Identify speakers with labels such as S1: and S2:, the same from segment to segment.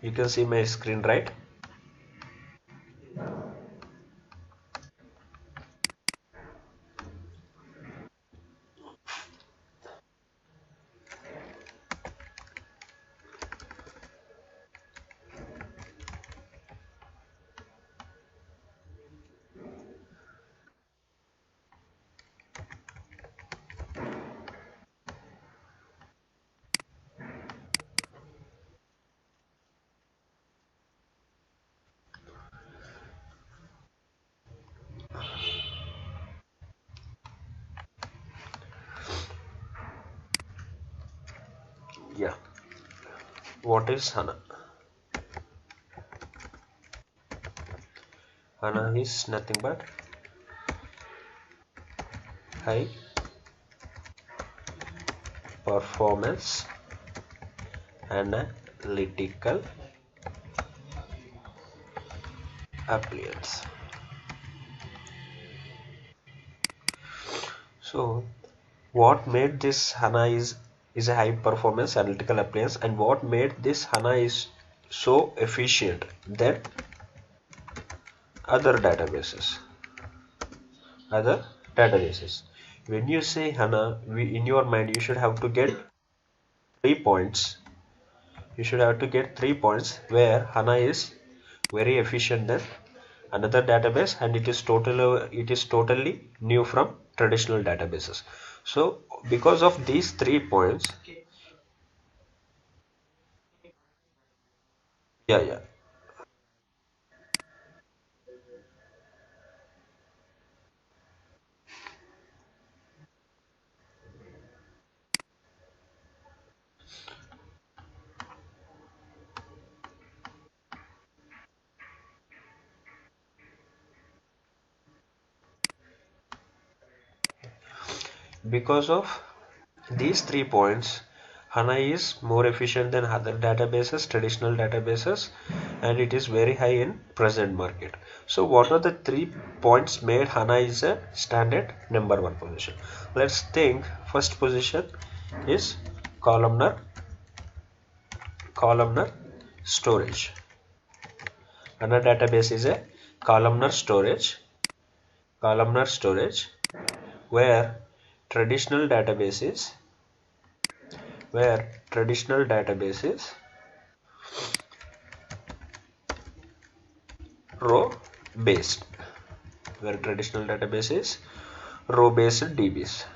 S1: You can see my screen, right? Yeah. What is HANA? HANA is nothing but high performance analytical appliance. So what made this HANA is a high performance analytical appliance, and what made this HANA is so efficient than other databases. Other databases. When you say HANA, in your mind you should have to get 3 points. You should have to get 3 points where HANA is very efficient than another database, and it is totally new from traditional databases. So because of these 3 points, yeah, yeah, because of these 3 points, HANA is more efficient than other databases, traditional databases, and it is very high in present market. So what are the 3 points made HANA is a standard number one position? Let's think. First position is columnar columnar storage. HANA database is a columnar storage where traditional databases where traditional databases row based where traditional database is row based DBs.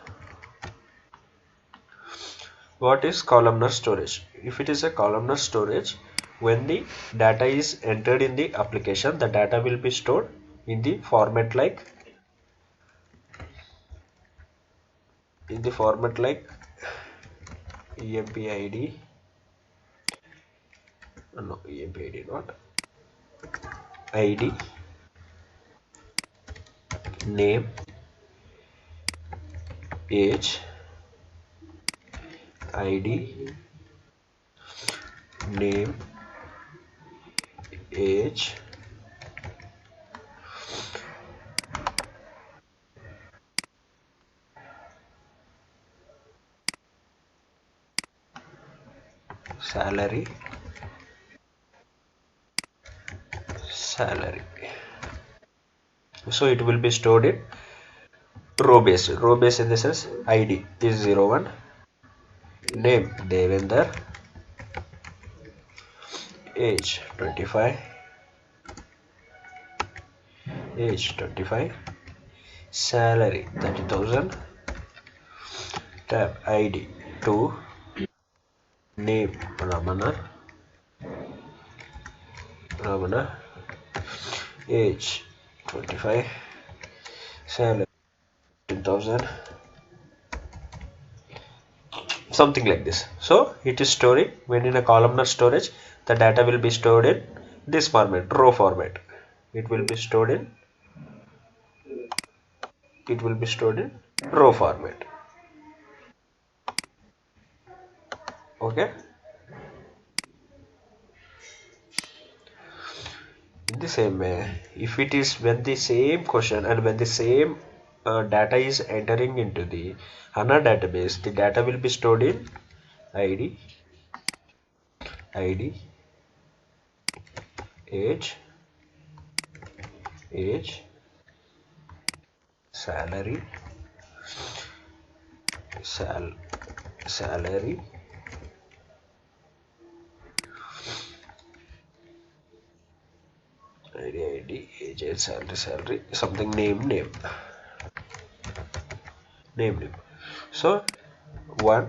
S1: What is columnar storage? If it is a columnar storage, when the data is entered in the application, the data will be stored in the format like EMPID, no, EMPID not, ID, name, age, ID, name, age, salary, salary. So it will be stored in row based in the sense ID is 01, name Devender, age 25, salary 30,000, tab ID 2, name Ramana, age 25, salary 10,000, something like this. So it is storing. When in a columnar storage, the data will be stored in this format, row format. It will be stored in row format. Okay. In the same way, if it is when the same question and when the same data is entering into the HANA database, the data will be stored in ID, ID, age, age, salary, salary, ID, age, salary, something, name. So 1,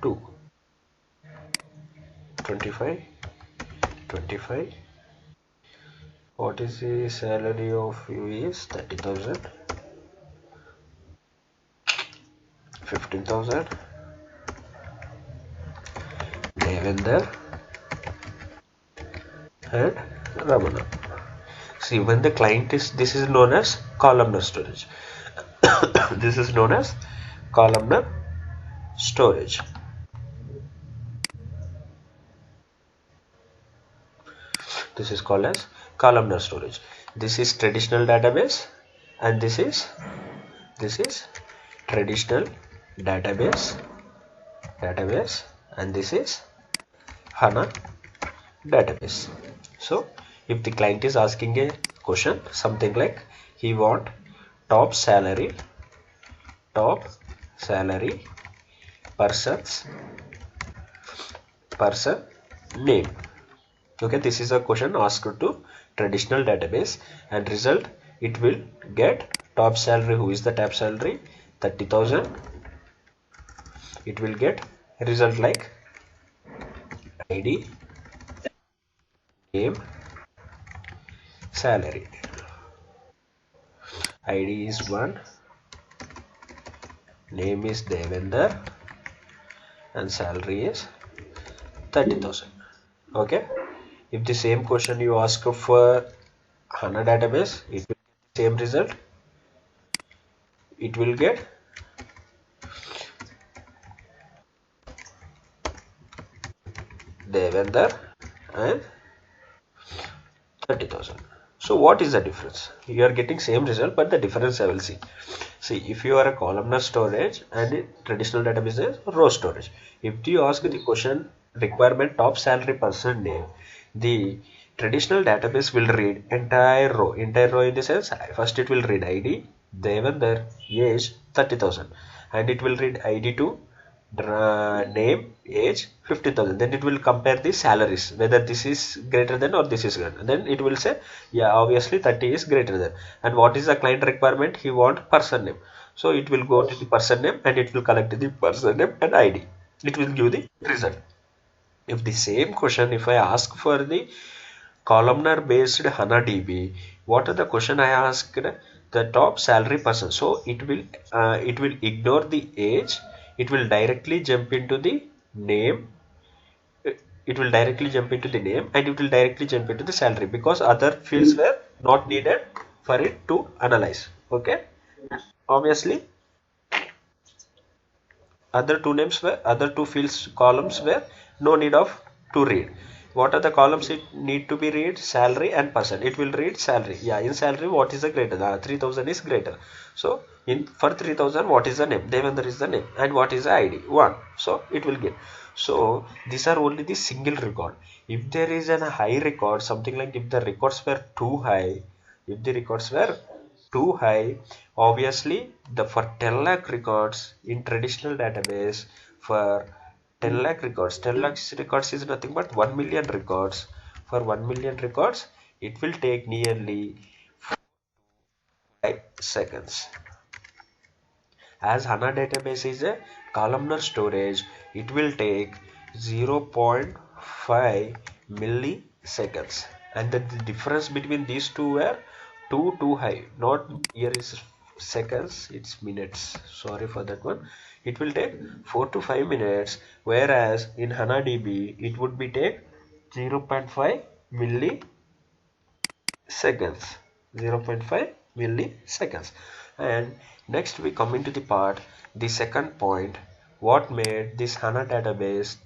S1: 2, 25, 25. What is the salary of you is 30,000, 15,000. Devender and Ramana. See, when the client is, this is known as columnar storage. This is known as columnar storage. This is called as columnar storage. This is traditional database, and this is traditional database, and this is HANA database. So if the client is asking a question, something like he want top salary, person name. Okay, this is a question asked to traditional database, and result it will get top salary. Who is the top salary? 30,000. It will get result like ID, name, salary. ID is 1, name is Devender, and salary is 30,000. Okay, if the same question you ask for HANA database, it will get the same result. It will get Devender and 30,000. So what is the difference? You are getting same result, but the difference I will see. See, if you are a columnar storage and traditional database is row storage. If you ask the question requirement top salary person name, the traditional database will read entire row in the sense, first it will read ID, Devender, age 30,000, and it will read ID to name, age 50,000. Then it will compare the salaries, whether this is greater than or this is greater. Then it will say, yeah, obviously 30 is greater than. And what is the client requirement? He want person name. So it will go to the person name, and it will collect the person name and ID. It will give the result. If the same question, if I ask for the columnar based HANA DB, what are the question I asked? The top salary person. So it will ignore the age. It will directly jump into the name. It will directly jump into the name, and it will directly jump into the salary, because other fields were not needed for it to analyze. Okay, obviously other two fields columns were no need of to read. What are the columns it need to be read? Salary and person. It will read salary. Yeah, in salary what is the greater? 3,000 is greater. So in for 3,000 what is the name? Devendra is the name, and what is the ID? 1. So it will give. So these are only the single record. If there is a high record, something like if the records were too high, obviously the for 10 lakh records in traditional database, for 10 lakh records, 10 lakh records is nothing but 1 million records. For 1 million records, it will take nearly 5 seconds. As HANA database is a columnar storage, it will take 0.5 milliseconds. And the difference between these two were too high. Not here is seconds, it's minutes. Sorry for that one. It will take 4 to 5 minutes, whereas in HANA DB it would be take 0.5 milliseconds. 0.5 milliseconds. And next we come into the part, the second point, what made this HANA database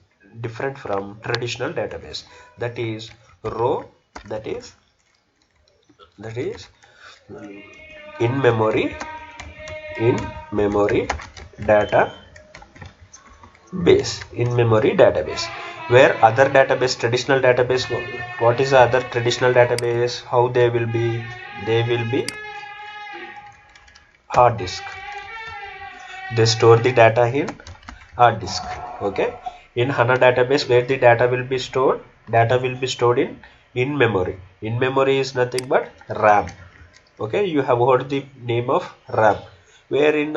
S1: different from traditional database, that is row, that is in memory database. Where other database, traditional database, what is the other traditional database, how they will be? They will be hard disk. They store the data in hard disk. Okay, in HANA database, where the data will be stored in memory. In memory is nothing but RAM. Okay, you have heard the name of RAM. Where in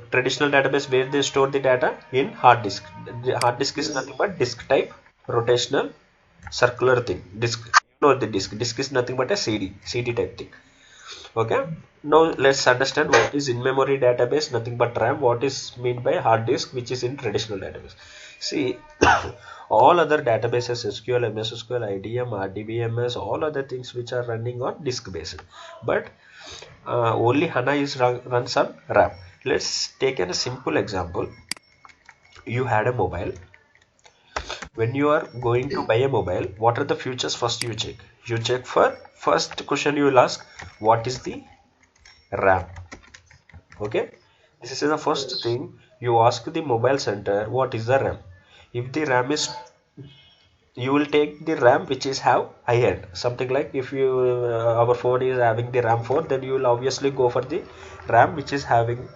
S1: traditional database, where they store the data in hard disk. The hard disk is nothing but disk type rotational circular thing. Disk, you know the disk. Disk is nothing but a CD type thing. Okay, now let's understand what is in-memory database, nothing but RAM. What is meant by hard disk, which is in traditional database. See, all other databases, SQL, MS SQL, IDM, RDBMS, all other things which are running on disk based, but only HANA is runs on RAM. Let's take a simple example. You had a mobile. When you are going to buy a mobile, what are the features first you check? You check for first question you will ask, what is the RAM? Okay, this is the first thing you ask the mobile center, what is the RAM? If the RAM is, you will take the RAM which is have high end, something like if you our phone is having the RAM 4, then you will obviously go for the RAM which is having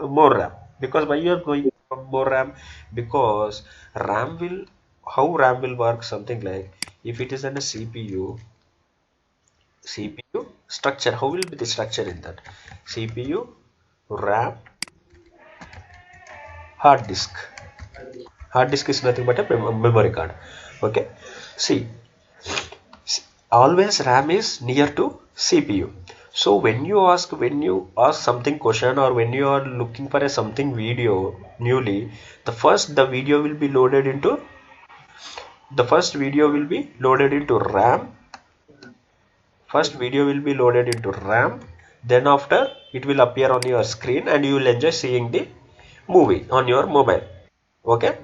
S1: more RAM. Because why you are going for more RAM? Because RAM will, how RAM will work, something like if it is in a CPU structure, how will be the structure in that? CPU, RAM, hard disk. Hard disk is nothing but a memory card. Okay, see, always RAM is near to CPU. So when you ask something question, or when you are looking for a something video newly, the video will be loaded into, the first video will be loaded into RAM. First video will be loaded into RAM. Then after, it will appear on your screen and you will enjoy seeing the movie on your mobile. Okay,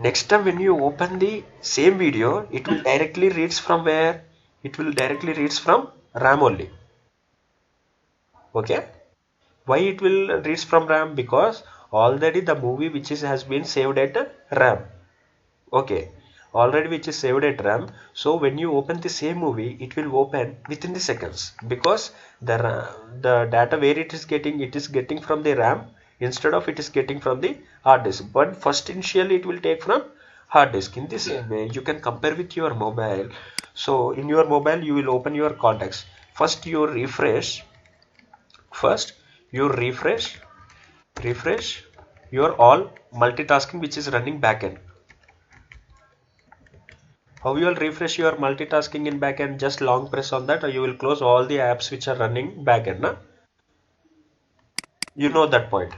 S1: next time when you open the same video, it will directly reads from where? It will directly reads from RAM only. Okay, why it will reads from RAM? Because already the movie which is has been saved at RAM. Okay, already which is saved at RAM. So when you open the same movie, it will open within the seconds, because the data where it is getting from the RAM, instead of it is getting from the hard disk. But first initially it will take from hard disk. In the same way, you can compare with your mobile. So in your mobile, you will open your contacts. First you refresh. First you refresh your all multitasking which is running backend. How you will refresh your multitasking in backend? Just long press on that, or you will close all the apps which are running backend. Na? You know that point.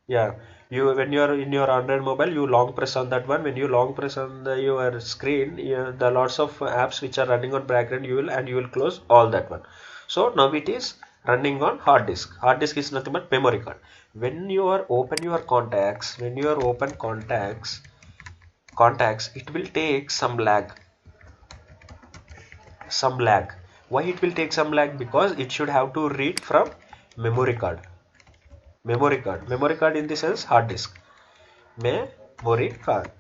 S1: Yeah. You, when you are in your Android mobile, you long press on that one. When you long press on your screen, the lots of apps which are running on backend, you will close all that one. So now it is running on hard disk. Hard disk is nothing but memory card. When you are open your contacts, it will take some lag. Why it will take some lag? Because it should have to read from memory card. Memory card in the sense hard disk. Memory card.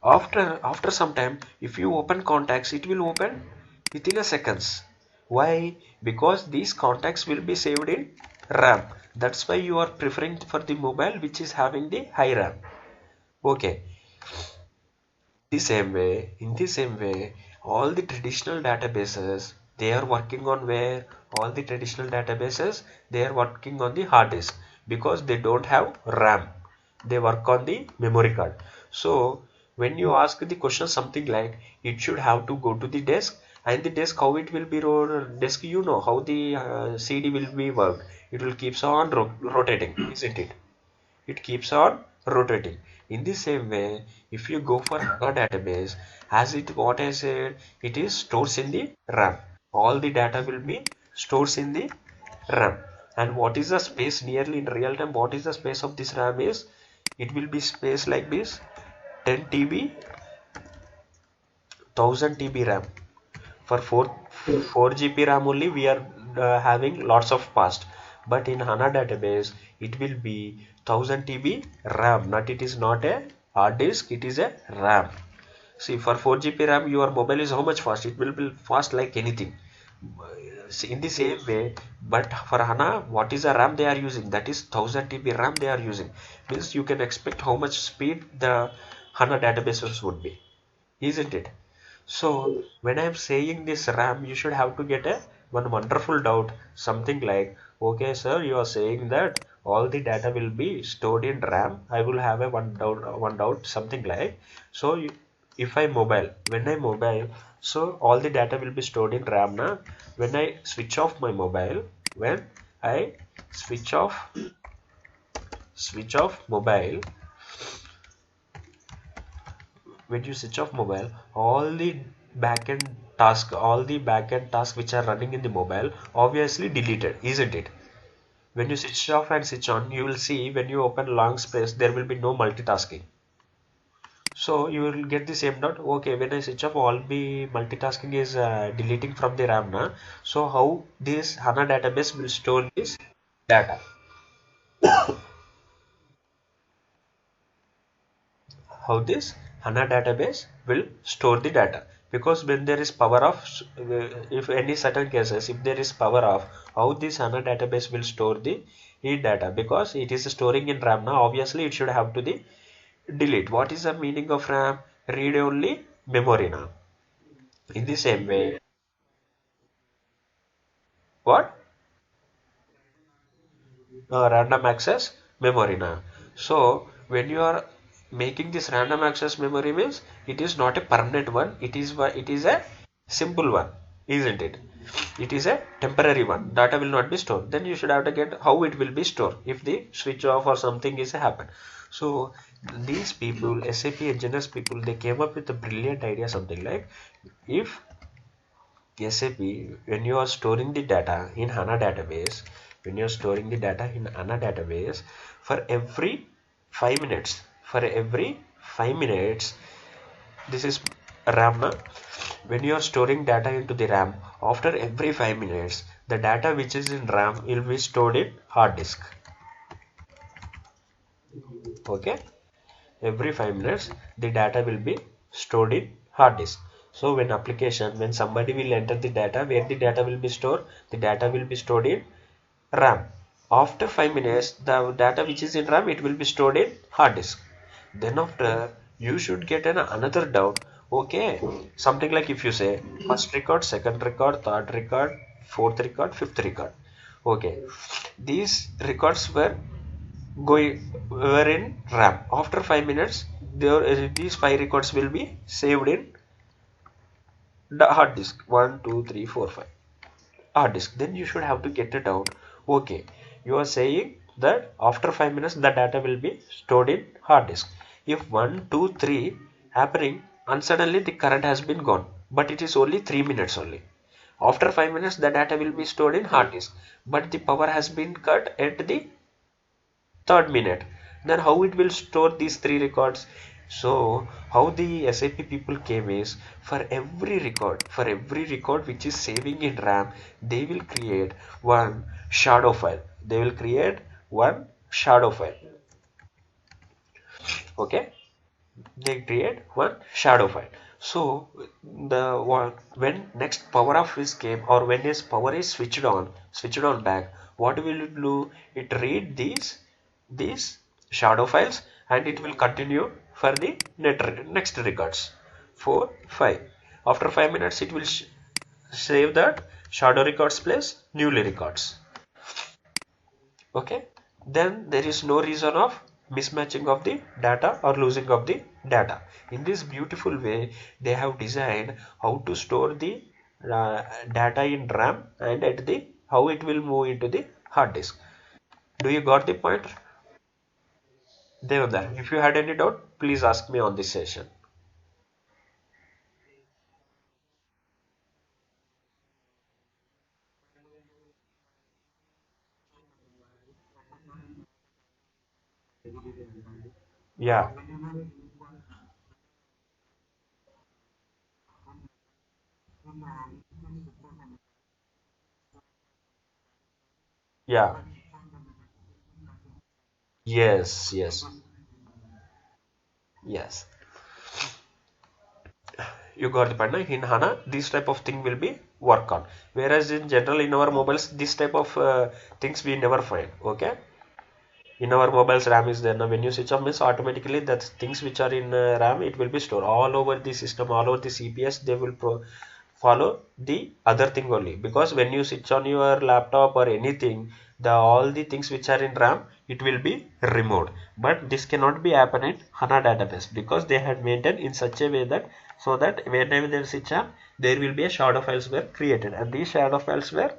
S1: After some time, if you open contacts, it will open within a seconds. Why? Because these contacts will be saved in RAM. That's why you are preferring for the mobile which is having the high RAM. Okay. In the same way, all the traditional databases, they are working on where? All the traditional databases, they are working on the hard disk, because they don't have RAM. They work on the memory card. So when you ask the question something like, it should have to go to the desk, and the desk, how it will be desk, you know how the CD will be worked. It will keeps on rotating, isn't it? It keeps on rotating. In the same way, if you go for a database, as it what I said, it is stores in the RAM. All the data will be stores in the RAM. And what is the space nearly in real time? What is the space of this RAM is? It will be space like this, 10 TB, 1000 TB RAM. For 4 GB RAM only, we are having lots of fast. But in HANA database, it will be 1000 TB RAM. Not it is not a hard disk, it is a RAM. See, for 4 GB RAM, your mobile is how much fast? It will be fast like anything. See, in the same way, but for HANA, what is the RAM they are using? That is 1000 TB RAM they are using. Means you can expect how much speed the HANA databases would be, isn't it? So when I am saying this RAM, you should have to get a one wonderful doubt, something like, okay, sir, you are saying that all the data will be stored in RAM. I will have a one doubt, something like, so if I mobile, when I mobile, so all the data will be stored in RAM now. When I switch off my mobile, when I switch off mobile, when you switch off mobile, all the backend tasks which are running in the mobile obviously deleted, isn't it? When you switch off and switch on, you will see when you open long space there will be no multitasking. So you will get the same dot. Okay, when I switch off, all the multitasking is deleting from the RAM now. So how this HANA database will store this data? How this HANA database will store the data? Because when there is power off, if any certain cases, if there is power off, how this HANA database will store the data? Because it is storing in RAM now, obviously it should have to the delete. What is the meaning of RAM? Read only memory now. In the same way, what? Random access memory now. So when you are making this random access memory means it is not a permanent one. It is a simple one, isn't it? It is a temporary one. Data will not be stored. Then you should have to get how it will be stored if the switch off or something is happen. So these people, SAP engineers people, they came up with a brilliant idea, something like, if SAP, when you are storing the data in HANA database, when you are storing the data in HANA database, for every 5 minutes, this is RAM na? When you are storing data into the RAM, after every 5 minutes, the data which is in RAM will be stored in hard disk. Okay? Every 5 minutes, the data will be stored in hard disk. So when somebody will enter the data, where the data will be stored, the data will be stored in RAM. After 5 minutes, the data which is in RAM, it will be stored in hard disk. Then after, you should get another doubt. Okay, something like if you say first record, second record, third record, fourth record, fifth record. Okay, these records were in RAM. After 5 minutes, these 5 records will be saved in the hard disk. 1, 2, 3, 4, 5. Hard disk. Then you should have to get it out. Okay, you are saying that after 5 minutes the data will be stored in hard disk. If 1, 2, 3 happening and suddenly the current has been gone, but it is only 3 minutes only. After 5 minutes the data will be stored in hard disk, but the power has been cut at the third minute. Then how it will store these 3 records? So how the SAP people came is, for every record which is saving in RAM, they will create one shadow file. They will create one shadow file. Okay, they create one shadow file. So when next power off is came, or when his power is switched on back, what will it do? It read these shadow files and it will continue for the next records 4 5. After 5 minutes it will save that shadow records place newly records. Okay, then there is no reason of mismatching of the data or losing of the data. In this beautiful way, they have designed how to store the data in RAM and at the how it will move into the hard disk. Do you got the point? Devendra, if you had any doubt, please ask me on this session. Yeah, yeah. Yes, yes, yes. You got the point. In HANA, this type of thing will be work on. Whereas in general, in our mobiles, this type of things we never find. Okay. In our mobiles, RAM is there. Now, when you switch off, means automatically that things which are in RAM, it will be stored all over the system, all over the CPS. They will follow the other thing only, because when you switch on your laptop or anything, the all the things which are in RAM, it will be removed. But this cannot be happen in HANA database, because they had maintained in such a way that so that whenever they switch on, there will be a shadow files were created, and these shadow files were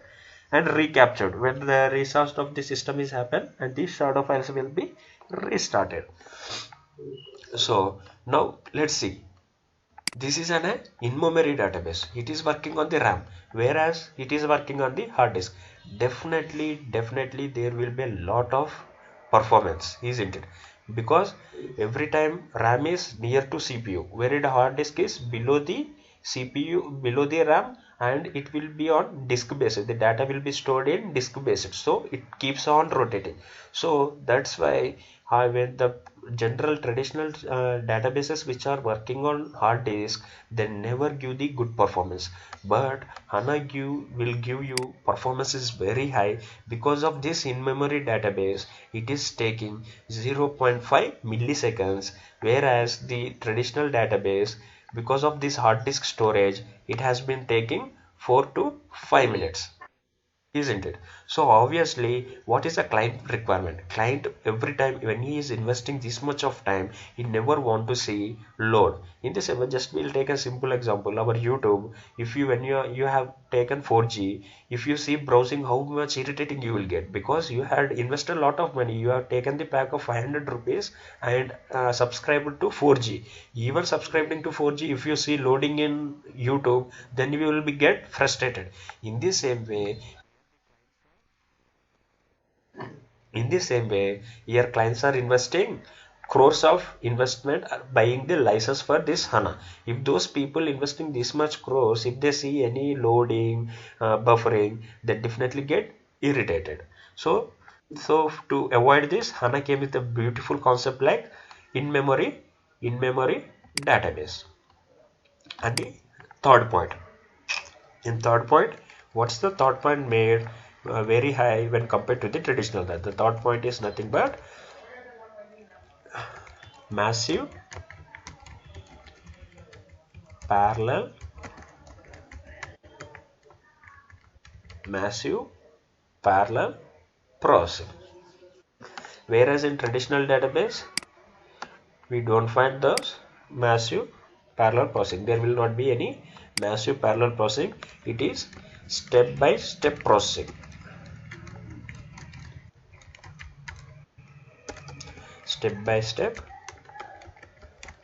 S1: and recaptured when the restart of the system is happen, and these shadow files will be restarted. So now let's see. This is an in-memory database. It is working on the RAM, whereas it is working on the hard disk. Definitely, there will be a lot of performance, isn't it? Because every time RAM is near to CPU, where the hard disk is below the CPU, below the RAM, and it will be on disk based. The data will be stored in disk based, so it keeps on rotating. So that's why when the general traditional databases which are working on hard disk, they never give the good performance. But HANA will give you performance is very high, because of this in-memory database. It is taking 0.5 milliseconds, whereas the traditional database, because of this hard disk storage, it has been taking 4 to 5 minutes, isn't it? So obviously, what is a client requirement? Client, every time when he is investing this much of time, he never want to see load. In this, just we'll take a simple example. Our YouTube, if you when you have taken 4G, if you see browsing, how much irritating you will get, because you had invested a lot of money. You have taken the pack of 500 rupees and subscribed to 4G. Even subscribing to 4G, if you see loading in YouTube, then you will be get frustrated. In the same way, here clients are investing crores of investment buying the license for this HANA. If those people investing this much crores, if they see any loading, buffering, they definitely get irritated. So, to avoid this, HANA came with a beautiful concept like in-memory, in-memory database. And the third point, in third point, what's the third point made very high when compared to the traditional? That the third point is nothing but massive parallel massive parallel processing. Whereas in traditional database, we don't find those massive parallel processing. There will not be any massive parallel processing. It is step by step processing. Step by step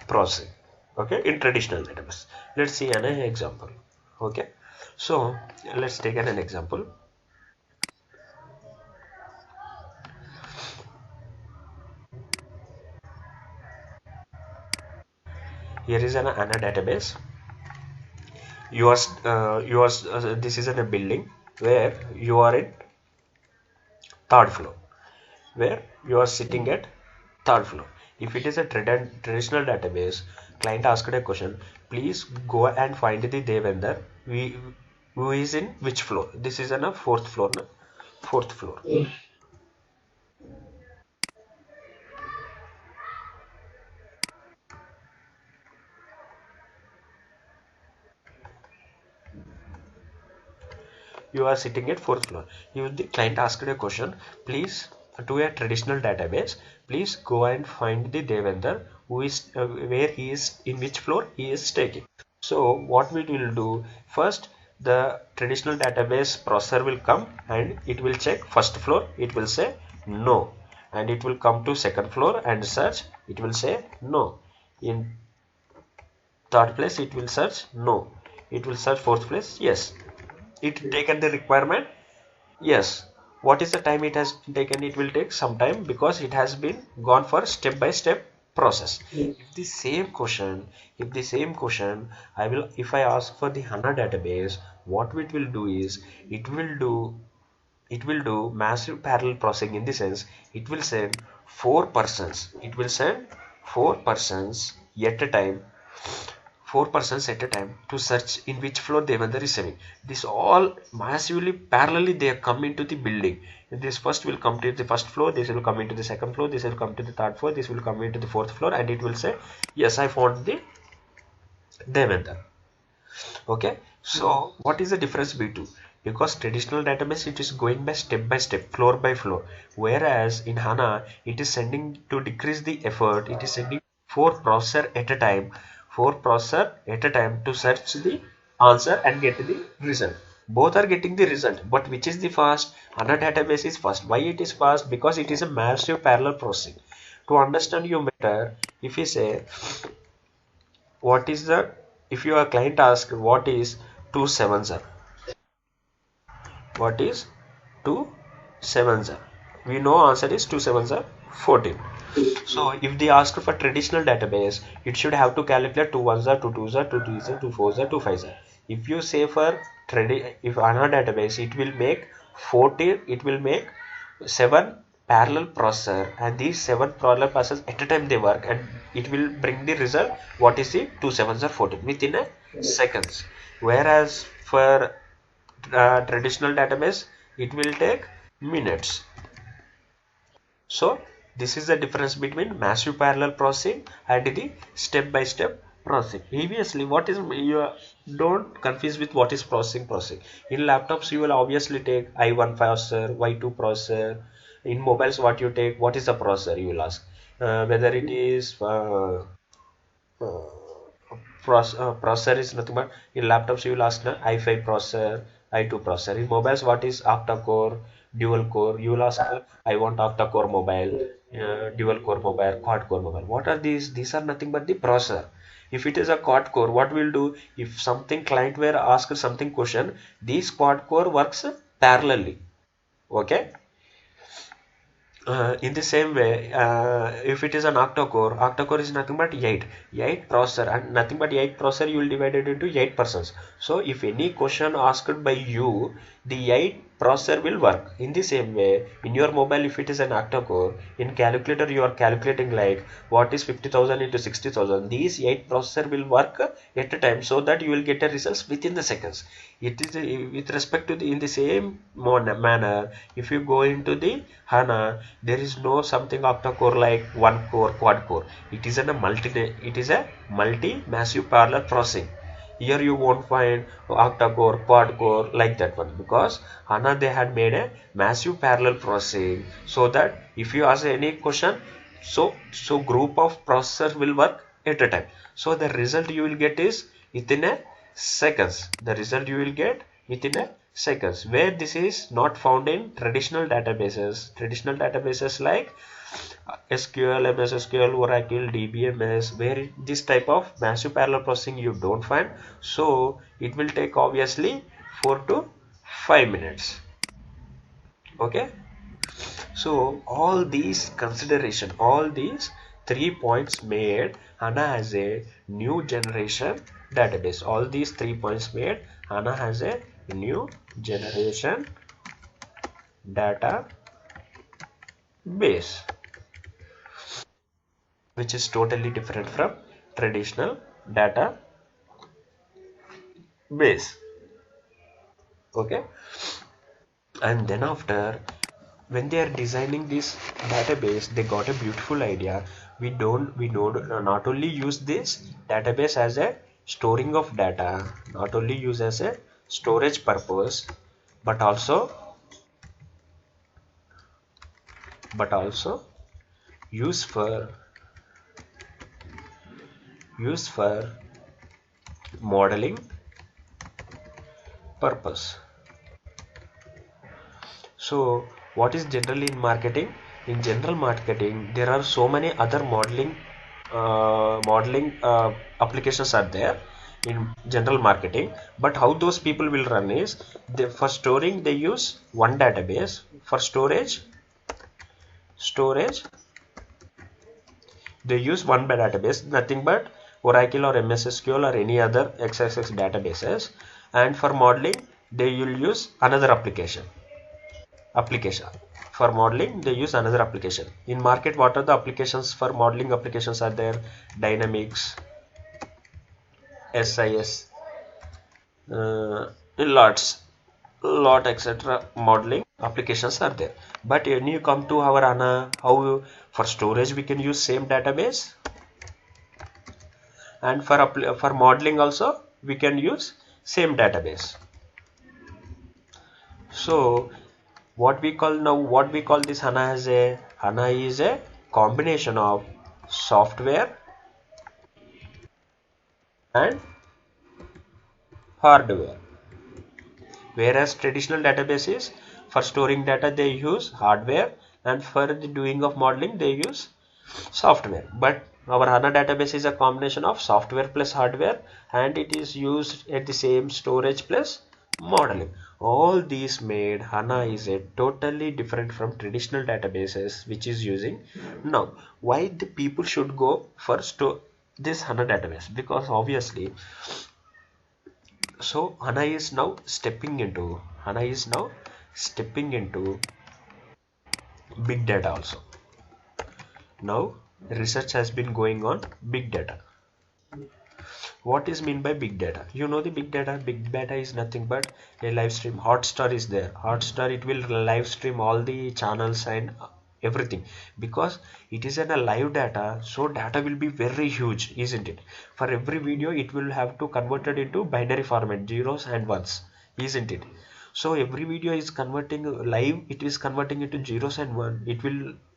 S1: processing. Okay, in traditional database. Let's see an example. Okay, so let's take an example. Here is an HANA database. This is in a building where you are in third floor, where you are sitting at third floor. If it is a traditional database, client asked a question, please go and find the Devender who is in which floor. This is on a fourth floor, no? Fourth floor. You are sitting at fourth floor. The client asked a question, please, to a traditional database, please go and find the Devender who is where he is, in which floor he is taking. So what we will do, first the traditional database processor will come and it will check first floor, it will say no, and it will come to second floor and search, it will say no. In third place it will search no, it will search fourth place yes. It taken the requirement, yes. What is the time it has taken? It will take some time, because it has been gone for step by step process. If the same question I will, if I ask for the HANA database, what it will do is, it will do it will do massive parallel processing in the sense it will send four persons. It will send at a time, four persons at a time to search in which floor they were receiving. This all massively parallelly they come into the building. This first will come to the first floor, this will come into the second floor, this will come to the third floor, this will come into the fourth floor, and it will say, yes, I found the Devendra. Okay, so what is the difference between? Because traditional database it is going by step, floor by floor, whereas in HANA it is sending to decrease the effort. It is sending four processor at a time to search the answer and get the result. Both are getting the result, but which is the fast? HANA database is fast. Why it is fast? Because it is a massive parallel processing. To understand you better, if you say what is the, if your client asks what is 2 sevens are, what is 2 sevens are, we know answer is 2 sevens are 14. So if they ask for traditional database, it should have to calculate 2 ones are 2 twos are 2 threes are 2 fours are 2 fives are. If you say for if HANA database, it will make 14, it will make 7 parallel processor, and these 7 parallel processors at a time they work, and it will bring the result what is the 2 sevens are 14 within a seconds. Whereas for traditional database it will take minutes. So this is the difference between massive parallel processing and the step-by-step processing. Previously, what is, you don't confuse with what is processing. In laptops, you will obviously take I1 processor, Y2 processor. In mobiles, what you take, what is the processor? You will ask whether it is uh, processor is nothing but, in laptops you will ask i5 processor, i2 processor. In mobiles, what is octa-core, dual core? You will ask I want octa-core mobile, dual core mobile, quad core mobile. What are these? These are nothing but the processor. If it is a quad core, what we'll do, if something client were asked something question, this quad core works parallelly. Okay. In the same way, if it is an octa-core is nothing but 8 processor, and nothing but 8 processor you will divide it into 8 persons. So if any question asked by you, the 8 processor will work. In the same way, in your mobile, if it is an octa-core, in calculator you are calculating like what is 50,000 into 60,000. These 8 processor will work at a time, so that you will get a results within the seconds. It is with respect to the, in the same manner, if you go into the HANA, there is no something octa-core like one core, quad core. It is a multi massive parallel processing. Here you won't find octa-core, quad core like that one, because HANA they had made a massive parallel processing, so that if you ask any question, so group of processors will work at a time. So the result you will get is within a seconds. The result you will get within a seconds, where this is not found in traditional databases. Traditional databases like SQL, MS SQL, Oracle, DBMS, where this type of massive parallel processing you don't find. So it will take obviously 4 to 5 minutes. Okay. So all these consideration, all these 3 points made HANA as a new generation database. All these 3 points made HANA has a new generation database, which is totally different from traditional database. Okay. And then after, when they are designing this database, they got a beautiful idea. We know not only use this database as a storing of data, not only use as a storage purpose, but also use for modeling purpose. So what is generally in marketing? In general marketing, there are so many other modeling applications are there in general marketing. But how those people will run is, for storing they use one database. For storage they use one database, nothing but Oracle or MS SQL or any other XSS databases. And for modeling they will use another application. application. For modeling they use another application. In market, what are the applications for modeling? Applications are there: Dynamics, SIS, lot etc. Modeling applications are there. But when you come to our HANA, for storage we can use same database, and for modeling also we can use same database. So what we call this HANA as a HANA is a combination of software and hardware. Whereas traditional databases, for storing data they use hardware, and for the doing of modeling they use software. But our HANA database is a combination of software plus hardware, and it is used at the same storage plus modeling. All these made HANA is a totally different from traditional databases which is using now. Why the people should go for this HANA database? Because obviously, so HANA is now stepping into big data also. Now research has been going on big data. What is mean by big data? You know the big data. Big data is nothing but a live stream. Hotstar is there. Hotstar, it will live stream all the channels and everything, because it is in a live data. So data will be very huge, isn't it? For every video it will have to convert it into binary format, zeros and ones, isn't it? So every video is converting live, it is converting into zeros and one.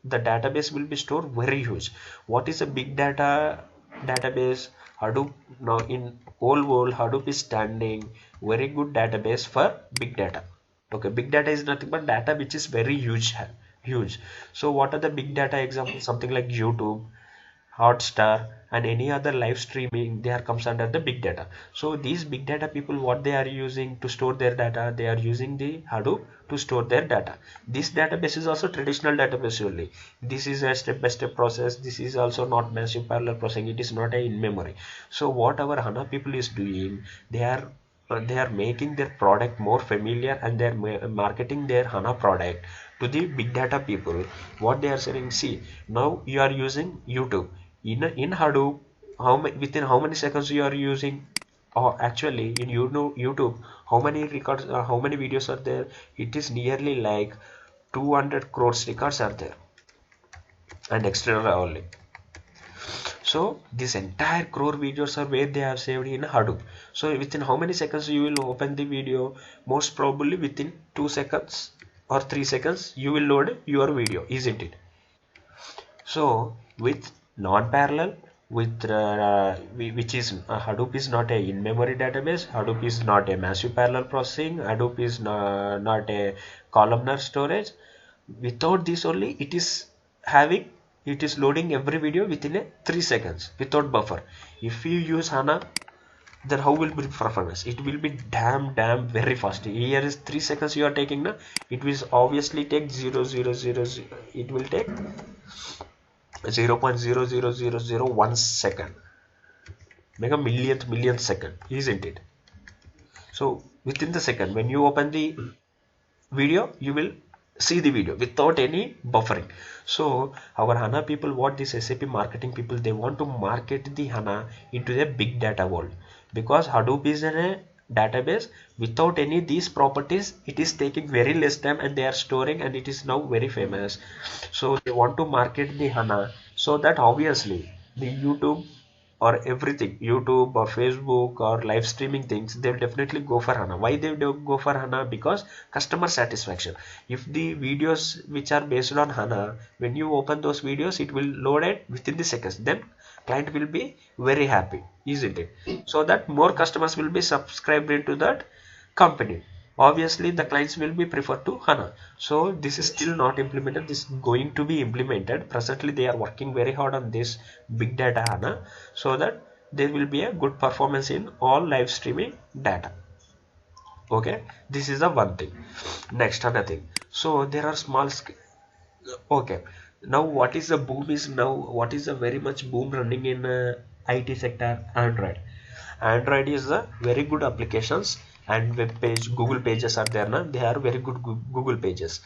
S1: The database will be stored very huge. What is a big data database? Hadoop. Now in whole world Hadoop is standing very good database for big data. Okay, big data is nothing but data which is very huge. So what are the big data examples? Something like YouTube, Hotstar, and any other live streaming, they are comes under the big data. So these big data people, what they are using to store their data? They are using the Hadoop to store their data. This database is also traditional database only. This is a step-by-step process. This is also not massive parallel processing. It is not a in memory. So what our HANA people is doing, they are making their product more familiar, and they are marketing their HANA product to the big data people. What they are saying, see, now you are using YouTube in Hadoop. Within how many seconds you are using? Or actually in YouTube, how many records, how many videos are there? It is nearly like 200 crores records are there, and external only. So this entire crore videos are where they are saved in Hadoop. So within how many seconds you will open the video? Most probably within 2 seconds or 3 seconds you will load your video, isn't it? So with non-parallel, which is Hadoop is not a in-memory database. Hadoop is not a massive parallel processing. Hadoop is not a columnar storage. Without this only, it is loading every video within a 3 seconds without buffer. If you use HANA, then how will be performance? It will be damn very fast. Here is 3 seconds you are taking now. It will obviously take 0.000. It will take 0.00001 second, mega millionth second, isn't it? So within the second, when you open the video, you will see the video without any buffering. So our HANA people, what this SAP marketing people, they want to market the HANA into the big data world, because Hadoop is a database without any these properties. It is taking very less time, and they are storing, and it is now very famous. So they want to market the HANA, so that obviously the YouTube or Facebook or live streaming things, they'll definitely go for HANA. Why they do go for HANA? Because customer satisfaction. If the videos which are based on HANA, when you open those videos, it will load it within the seconds, then client will be very happy, isn't it? So that more customers will be subscribed into that company. Obviously the clients will be preferred to HANA. So this is still not implemented. This is going to be implemented. Presently they are working very hard on this big data HANA, so that there will be a good performance in all live streaming data. Okay, this is the one thing. Next, another thing. So there are okay, now what is the boom is now, what is the very much boom running in IT sector? Android is a very good applications, and web page, Google pages are there now. They are very good Google pages,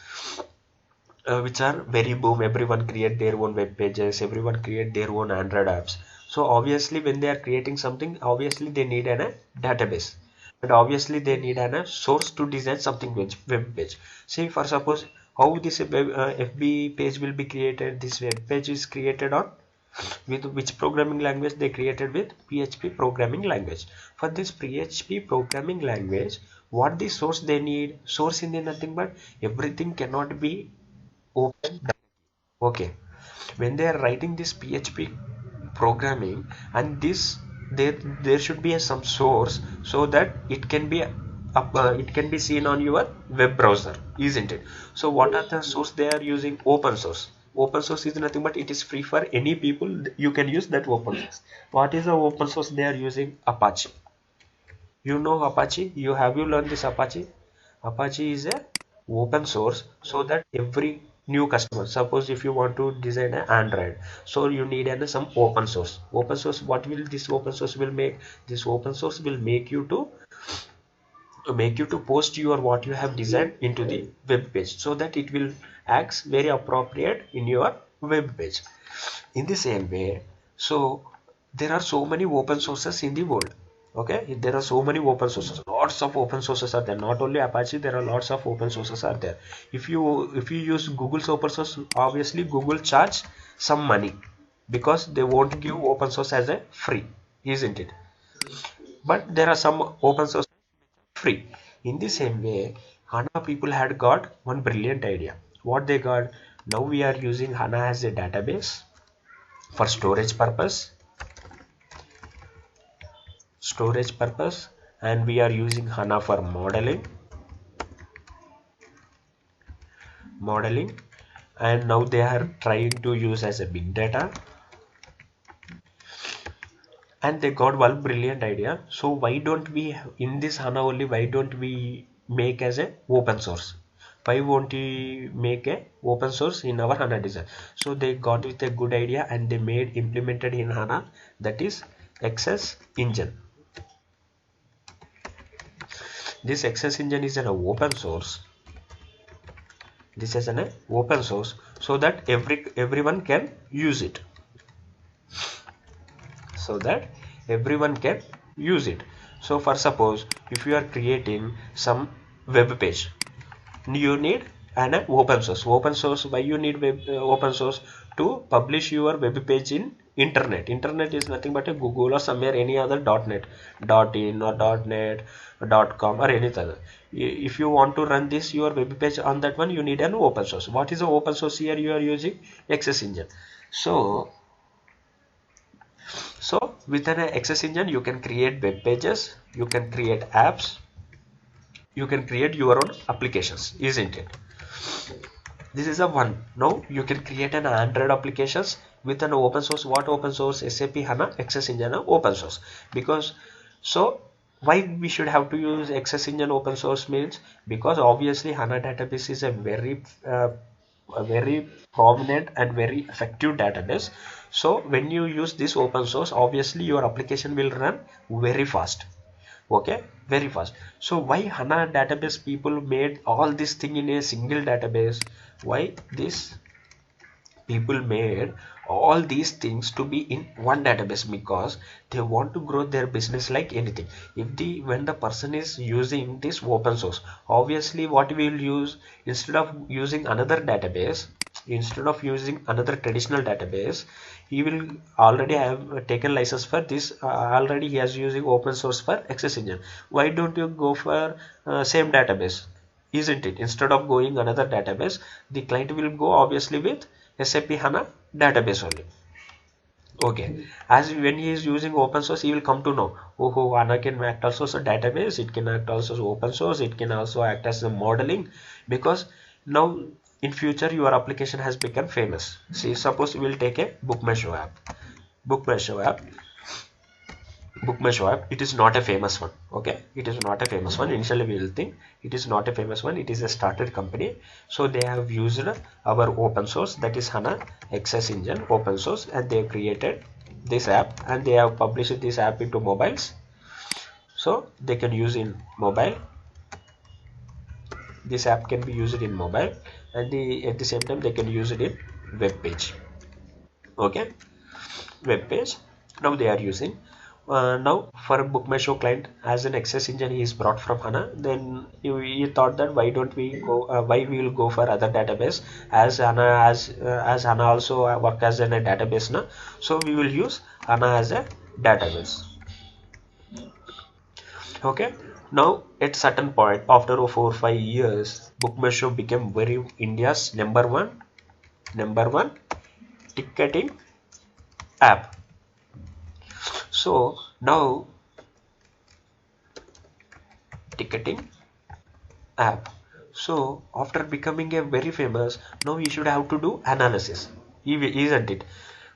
S1: which are very boom. Everyone create their own web pages, everyone create their own Android apps. So obviously when they are creating something, obviously they need a database, and obviously they need a source to design something web page. See, for suppose how this FB page will be created. This web page is created on with which programming language? They created with PHP programming language. For this PHP programming language, what the source they need? Source in nothing but everything cannot be open. Okay, when they are writing this PHP programming, and this there should be some source, so that it can be it can be seen on your web browser, isn't it? So what are the source they are using? Open source. Open source is nothing but it is free for any people. You can use that open source. What is the open source they are using? Apache. You know Apache? Have you learned this Apache? Apache is a open source, so that every new customer, suppose if you want to design an Android, so you need some open source. Open source, what will this open source will make? This open source will make you to post your what you have designed into the web page, so that it will act very appropriate in your web page. In the same way, so there are so many open sources in the world. Okay, there are so many open sources, lots of open sources are there. Not only Apache, there are lots of open sources are there. If you use Google's open source, obviously Google charge some money, because they won't give open source as a free, isn't it? But there are some open source free. In the same way, HANA people had got one brilliant idea. What they got? Now we are using HANA as a database for storage purpose, and we are using HANA for modeling, and now they are trying to use as a big data, and they got one brilliant idea. So why don't we, in this HANA only, why don't we make as a open source? Why won't we make a open source in our HANA design? So they got with a good idea, and they implemented in HANA, that is Access Engine. This Access Engine is an open source. This is an open source, so that everyone can use it. So that everyone can use it. So for suppose if you are creating some web page, you need an open source. Open source, why you need open source? To publish your web page in internet. Internet is nothing but a Google or somewhere any other .net, .in or .net, .com or any other. If you want to run this your web page on that one, you need an open source. What is the open source here? You are using Access Engine. So with an Access Engine, you can create web pages, you can create apps, you can create your own applications, isn't it? This is a one. Now you can create an Android applications with an open source. What open source? SAP HANA Access Engine open source. Because so why we should have to use Access Engine open source means, because obviously HANA database is a very prominent and very effective database. So when you use this open source, obviously your application will run very fast. Okay, very fast. So why HANA database people made all this thing in a single database? Why this people made all these things to be in one database? Because they want to grow their business like anything. When the person is using this open source, obviously what we will use, instead of using another database, instead of using another traditional database, he will already have taken license for this. Already he is using open source for Access Engine. Why don't you go for same database? Isn't it? Instead of going another database, the client will go obviously with SAP HANA database only. Okay, as when he is using open source, he will come to know, oh, HANA can act also as a database, it can act also as open source, it can also act as a modeling. Because now in future your application has become famous. See, suppose we will take a book my show app. Book my show app, it is not a famous one. Okay, it is not a famous one. Initially we will think it is not a famous one, it is a started company. So they have used our open source, that is HANA Access Engine open source, and they have created this app, and they have published this app into mobiles. So they can use in mobile. This app can be used in mobile, and at the same time they can use it in web page. Okay, web page. Now they are using. Now for book my show client as an access engine he is brought from HANA, then you thought that why don't we go, why we will go for other database, as HANA, as HANA also work as in a database now, so we will use HANA as a database. Okay, now at certain point after 4 or 5 years, book my show became very India's number one ticketing app. So now ticketing app. So after becoming a very famous, now he should have to do analysis, isn't it?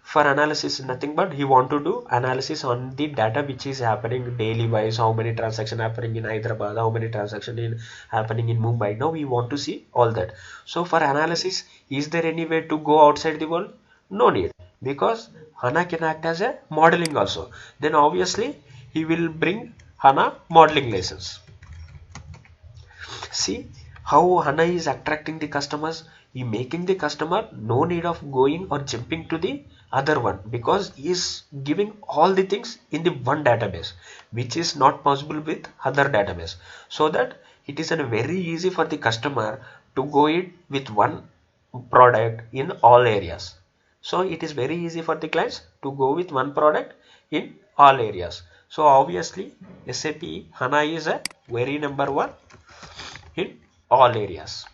S1: For analysis, nothing but he want to do analysis on the data which is happening daily wise, how many transactions happening in Hyderabad, how many transactions in happening in Mumbai. Now we want to see all that. So for analysis, is there any way to go outside the world? No need, because HANA can act as a modeling also. Then obviously he will bring HANA modeling license. See how HANA is attracting the customers. He making the customer no need of going or jumping to the other one, because he is giving all the things in the one database, which is not possible with other database. So that it is a very easy for the customer to go it with one product in all areas. So it is very easy for the clients to go with one product in all areas. So obviously SAP HANA is a very number one in all areas.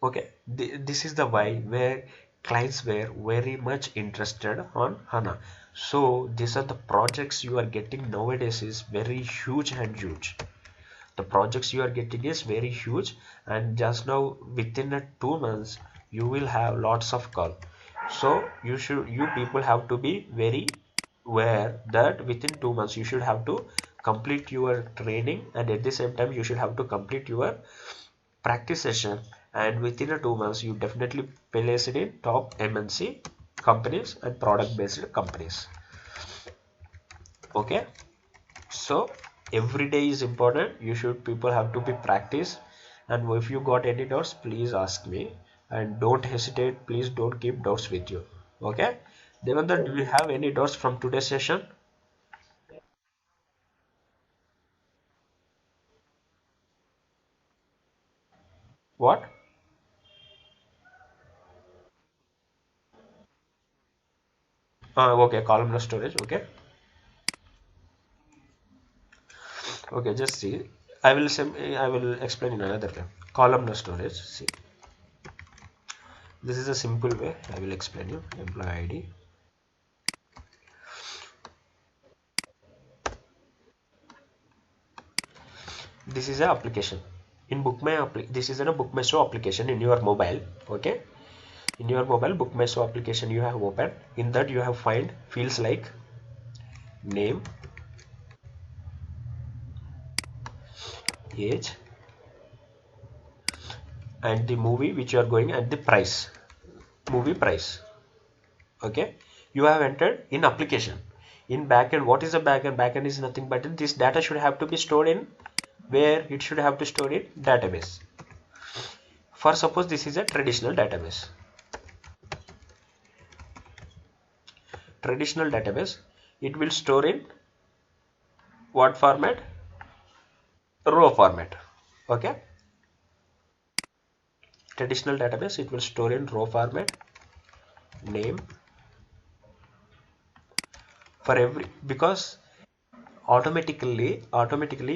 S1: Okay, this is the why where clients were very much interested on HANA. So these are the projects you are getting nowadays is very huge and huge. The projects you are getting is very huge, and just now within a 2 months you will have lots of call. So you people have to be very aware that within 2 months you should have to complete your training, and at the same time you should have to complete your practice session, and within a 2 months you definitely place it in top MNC companies and product based companies. Okay, so every day is important. You should people have to be practice, and if you got any doubts please ask me, and don't hesitate, please don't keep doubts with you. Okay, Devendra, do you have any doubts from today's session? What? Okay, columnar storage. Okay, okay, just see, I will explain in another way. Columnar storage, see, this is a simple way I will explain you. Employee ID, this is a application in this is a book my show application in your mobile. Okay, in your mobile book my show application you have opened. In that you have find fields like name, age, and the movie which you are going, and the price, movie price. Okay, you have entered in application. In backend, what is a backend? Backend is nothing but this data should have to be stored in where it should have to store in database. For suppose this is a traditional database. Traditional database, it will store in what format? Row format. Okay, traditional database, it will store in row format, name, for every, because automatically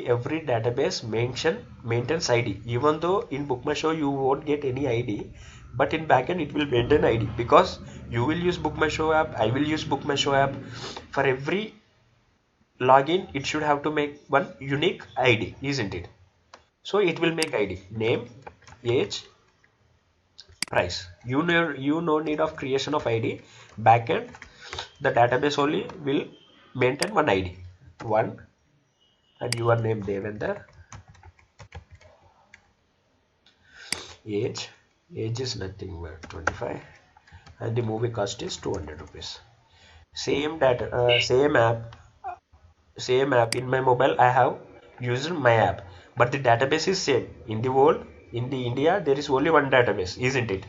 S1: every database maintains ID. Even though in bookmyshow you won't get any ID, but in backend it will maintain ID, because you will use bookmyshow app, I will use bookmyshow app. For every login it should have to make one unique ID, isn't it? So it will make ID, name, age, price. You no need of creation of ID. Backend, the database only will maintain one ID, one, and your name Devender, age is nothing but 25, and the movie cost is 200 rupees. Same data, same app, same app in my mobile, I have used my app, but the database is same. In the world, in the India, there is only one database, isn't it?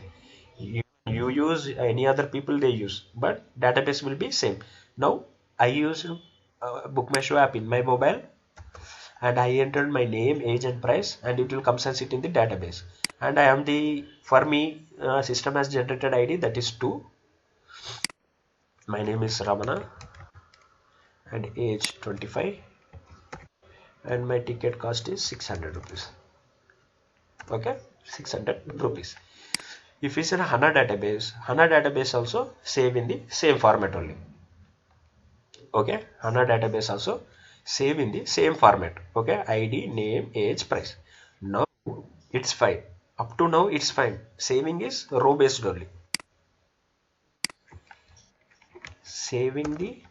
S1: You use any other people they use, but database will be same. Now I use Book My Show app in my mobile, and I entered my name, age, and price, and it will come and sit in the database. And I am the for me system has generated ID, that is 2. My name is Ramana and age 25, and my ticket cost is 600 rupees. Okay, 600 rupees. If it's in a HANA database also save in the same format only. Okay, HANA database also save in the same format. Okay, ID, name, age, price. Now it's fine. Up to now it's fine. Saving is row based only. Saving the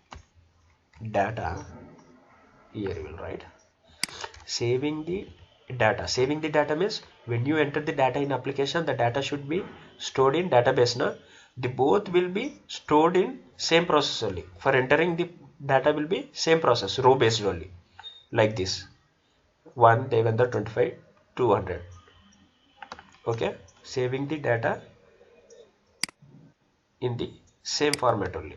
S1: data, here you will write saving the data means when you enter the data in application, the data should be stored in database. Now the both will be stored in same process only. For entering the data will be same process, row based only, like this. 1 Devendra 25 200. Okay, saving the data in the same format only,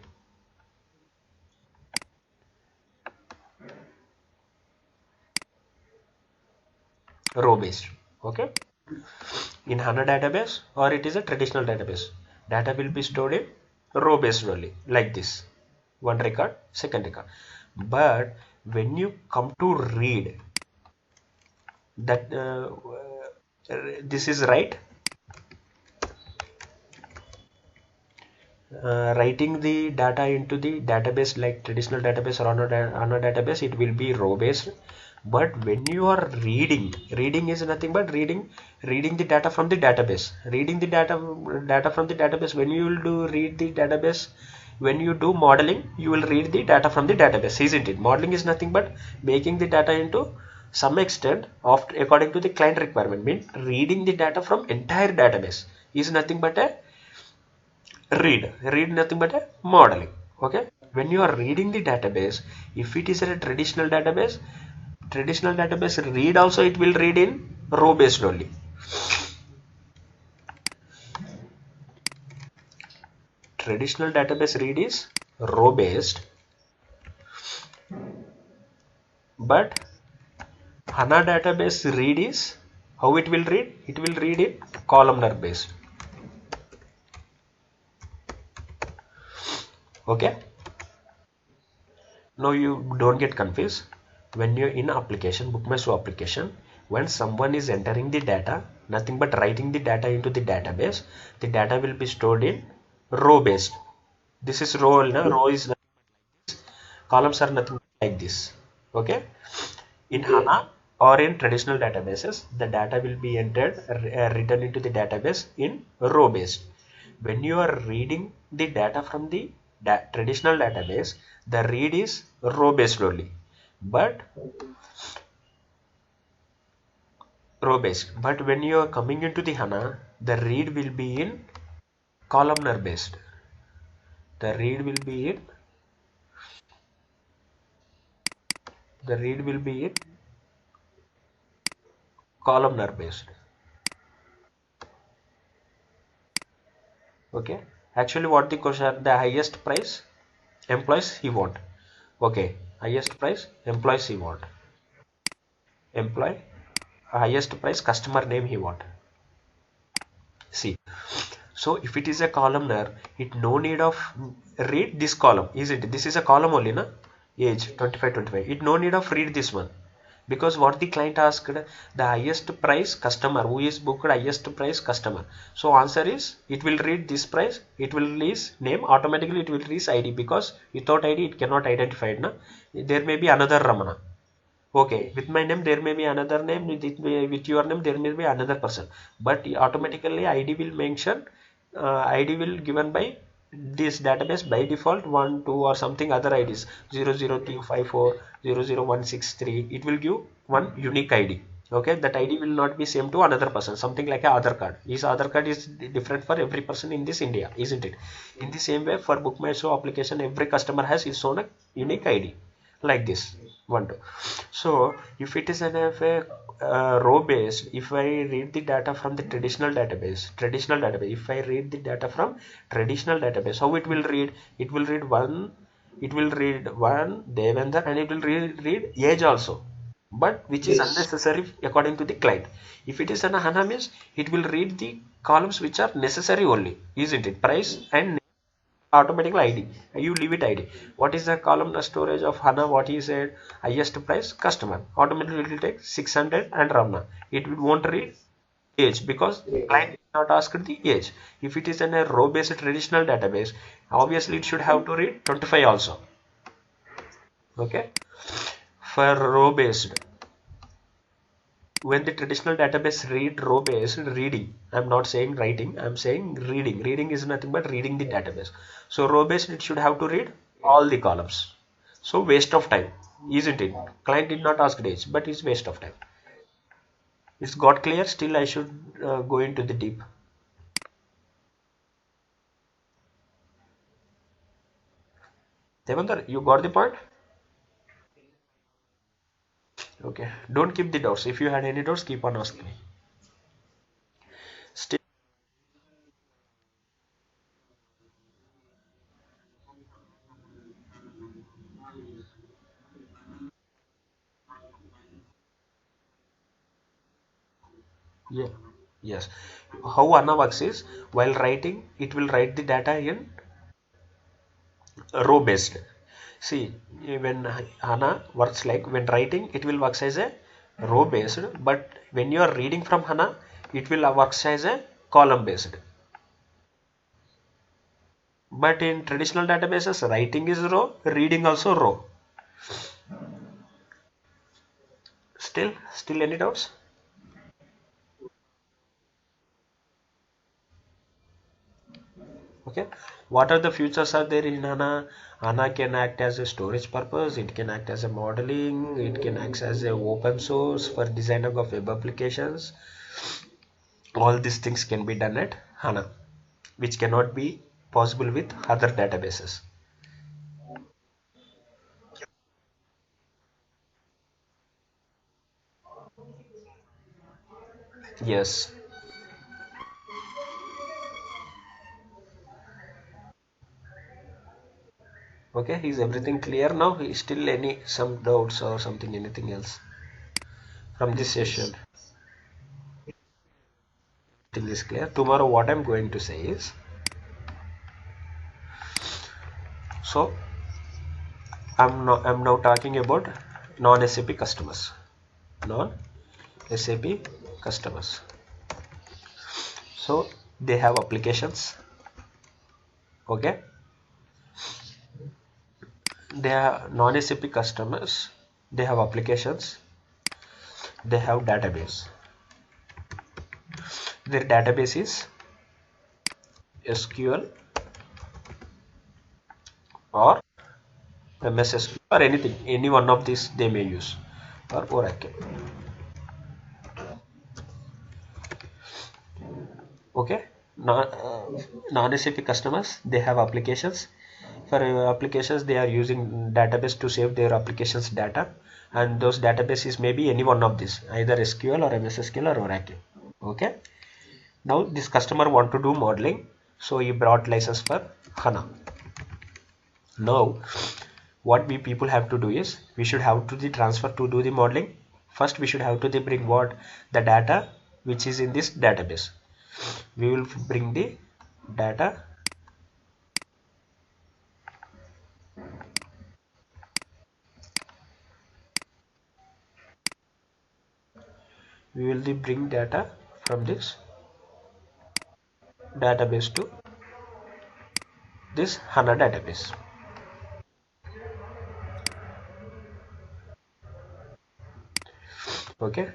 S1: row based. Okay, in HANA database or it is a traditional database, data will be stored in row based only, like this. One record, second record. But when you come to read that this is right, writing the data into the database like traditional database or HANA database, it will be row based. But when you are reading is nothing but reading the data from the database, reading the data from the database. When you will do read the database, when you do modeling, you will read the data from the database, isn't it? Modeling is nothing but making the data into some extent of according to the client requirement. Mean reading the data from entire database is nothing but a read nothing but a modeling. Okay, when you are reading the database, if it is a traditional database read also, it will read in row based only. Traditional database read is row based, but HANA database read is how it will read? It will read in columnar based. Okay, now you don't get confused. When you're in application, Book My Show application, when someone is entering the data, nothing but writing the data into the database, the data will be stored in row based. This is row, no? Row is columns are nothing like this. Okay, in HANA or in traditional databases, the data will be entered written into the database in row based. When you are reading the data from the traditional database, the read is row based only, but when you are coming into the HANA, the read will be in columnar based. The read will be in columnar based. Okay, actually what the question, the highest price employees he want. Okay, highest price employees he want, employee highest price customer name he want. See, so if it is a columnar, it no need of read this column, is it? This is a column only, na? Age 25 25, it no need of read this one, because what the client asked, the highest price customer who is booked highest price customer. So answer is it will read this price, it will release name, automatically it will release ID, because without ID it cannot identify it, na? There may be another Ramana. Okay, with my name there may be another name, with your name there may be another person, but automatically ID will mention, ID will given by this database by default 1 2 or something other IDs 00254 00163. It will give one unique ID. Okay, that ID will not be same to another person, something like a Aadhaar card. His Aadhaar card is different for every person in this India, isn't it? In the same way, for Book My Show application, every customer has his own unique ID, like this. 1 2. So if it is an row based, if I read the data from the traditional database, if I read the data from traditional database, how it will read? It will read one, Devendra, and it will read age also, but which is unnecessary according to the client. If it is an HANA means, it will read the columns which are necessary only, isn't it? Price and automatically ID. You leave it ID. What is the column storage of HANA? What he said, highest price customer. Automatically it will take 600 and Ramna. It won't read age because client did not ask the age. If it is in a row based traditional database, obviously it should have to read 25 also. Okay. For row based, when the traditional database read row based reading, I'm not saying writing, I'm saying reading is nothing but reading the database. So row based, it should have to read all the columns, so waste of time, isn't it? Client did not ask age, but it's waste of time. It's got clear? Still I should go into the deep. Devendra, you got the point? Okay, don't keep the doubts. If you had any doubts, keep on asking me. Still, yeah, yes. How HANA works is, while writing, it will write the data in row based. See, when HANA works, like when writing, it will works as a row based, but when you are reading from HANA, it will works as a column based. But in traditional databases, writing is row, reading also row. Still any doubts? Okay. What are the features are there in HANA? HANA can act as a storage purpose, it can act as a modeling, it can act as a open source for designing of web applications. All these things can be done at HANA, which cannot be possible with other databases. Yes. Okay, is everything clear now? Is still any some doubts or something, anything else from this session? Till is clear. Tomorrow what I'm going to say is, so I'm now talking about non-SAP customers. Non-SAP customers. So they have applications. Okay. They are non-SAP customers. They have applications. They have database. Their database is SQL or MS SQL or anything. Any one of these they may use, or Oracle. Okay. Non-SAP customers, they have applications. For applications, they are using database to save their applications data, and those databases may be any one of these, either SQL or MS SQL or Oracle. Okay. Now this customer want to do modeling, so he brought license for HANA. Now what we people have to do is, we should have to the transfer to do the modeling. First we should have to the bring what, the data which is in this database. We will bring the data, we will bring data from this database to this HANA database. Okay,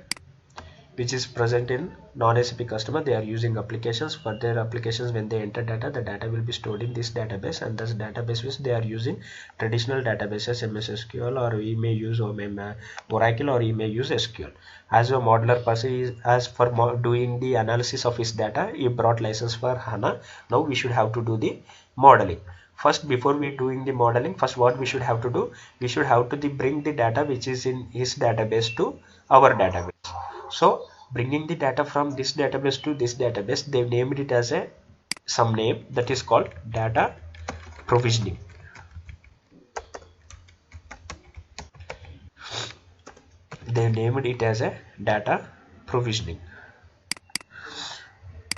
S1: which is present in non-SAP customer. They are using applications. For their applications, when they enter data, the data will be stored in this database, and this database which they are using traditional databases, MS SQL, or we may use Oracle, or we may use SQL. As a modeler person is, as for doing the analysis of his data, he brought license for HANA. Now we should have to do the modeling. First, before we doing the modeling, first what we should have to do, we should have to bring the data which is in his database to our database. So bringing the data from this database to this database, they named it as a some name that is called data provisioning. They named it as a data provisioning.